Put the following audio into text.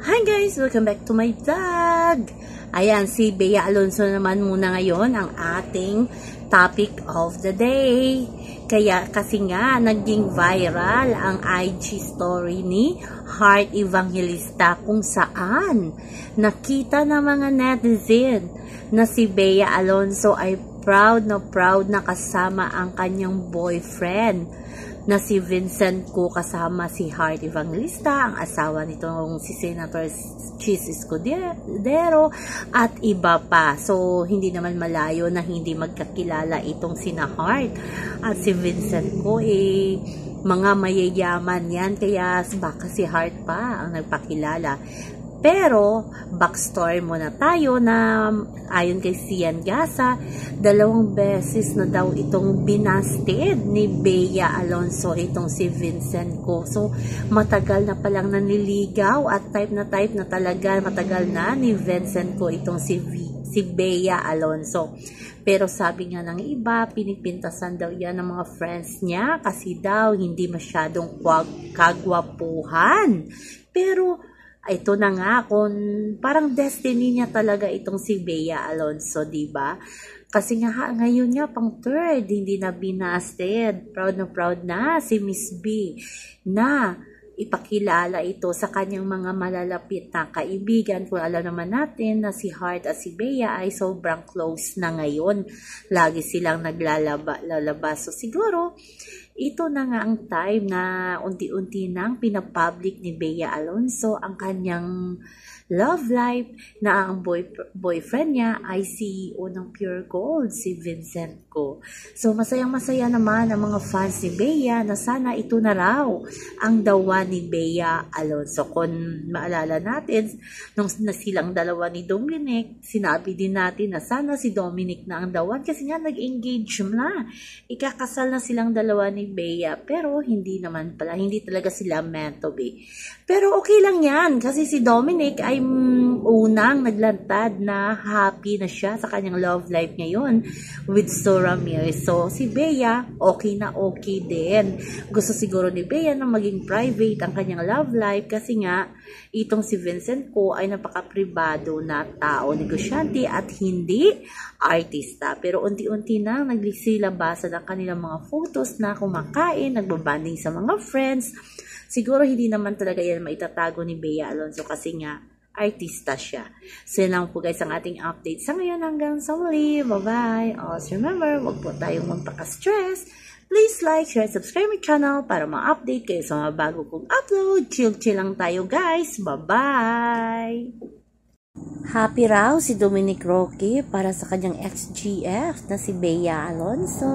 Hi guys! Welcome back to my vlog! Ayan, si Bea Alonso naman muna ngayon ang ating topic of the day. Kasi nga, naging viral ang IG story ni Heart Evangelista kung saan nakita ng mga netizen na si Bea Alonso ay proud na kasama ang kanyang boyfriend na si Vincent Ko kasama si Heart Evangelista, ang asawa nitong si Senator Chis Escudero at iba pa. So, hindi naman malayo na hindi magkakilala itong sina Heart at si Vincent Ko mga mayayaman yan, kaya baka si Heart pa ang nagpakilala. Pero, backstory muna tayo na ayon kay Sian Gasa, 2 beses na daw itong binasted ni Bea Alonso itong si Vincent Ko. So, matagal na palang naniligaw at type na talaga, matagal na ni Vincent Ko itong si Bea Alonso. Pero sabi nga ng iba, pinipintasan daw yan ng mga friends niya kasi daw hindi masyadong kagwapuhan. Pero, ito na nga, kung parang destiny niya talaga itong si Bea Alonso, diba? Kasi nga ngayon niya pang third, hindi na binasted. Proud na si Miss B na ipakilala ito sa kanyang mga malalapit na kaibigan. Kung alam naman natin na si Heart at si Bea ay sobrang close na ngayon. Lagi silang naglalabas. So siguro, ito na nga ang time na unti-unti nang pinapublic ni Bea Alonso ang kanyang love life na ang boyfriend niya ay CEO ng Pure Gold, si Vincent Ko. So masayang-masaya naman ang mga fans ni Bea na sana ito na raw ang dawa ni Bea Alonso. Kung maalala natin, nung silang dalawa ni Dominic, sinabi din natin na sana si Dominic na ang dawan kasi nga nag-engage na. Ikakasal na silang dalawa ni Bea, pero hindi naman pala, hindi talaga sila meant to be. Pero okay lang yan kasi si Dominic ay unang naglantad na happy na siya sa kanyang love life ngayon with So Ramirez. So si Bea okay na okay din. Gusto siguro ni Bea na maging private ang kanyang love life kasi nga itong si Vincent Ko ay napaka-pribado na tao, negosyante at hindi artista. Pero unti-unti na naglisilabasan ang kanilang mga photos na kumakain, nagbabanding sa mga friends. Siguro hindi naman talaga yan maitatago ni Bea Alonso kasi nga artista siya. So yun lang po guys ang ating update sa ngayon, hanggang sa muli. Bye-bye. Also remember, wag po tayong magpaka-stress. Please like, share, subscribe my channel para ma-update kayo sa mga bago kong upload. Chill lang tayo guys. Bye-bye. Happy raw si Dominic Roque para sa kanyang ex-GF na si Bea Alonso.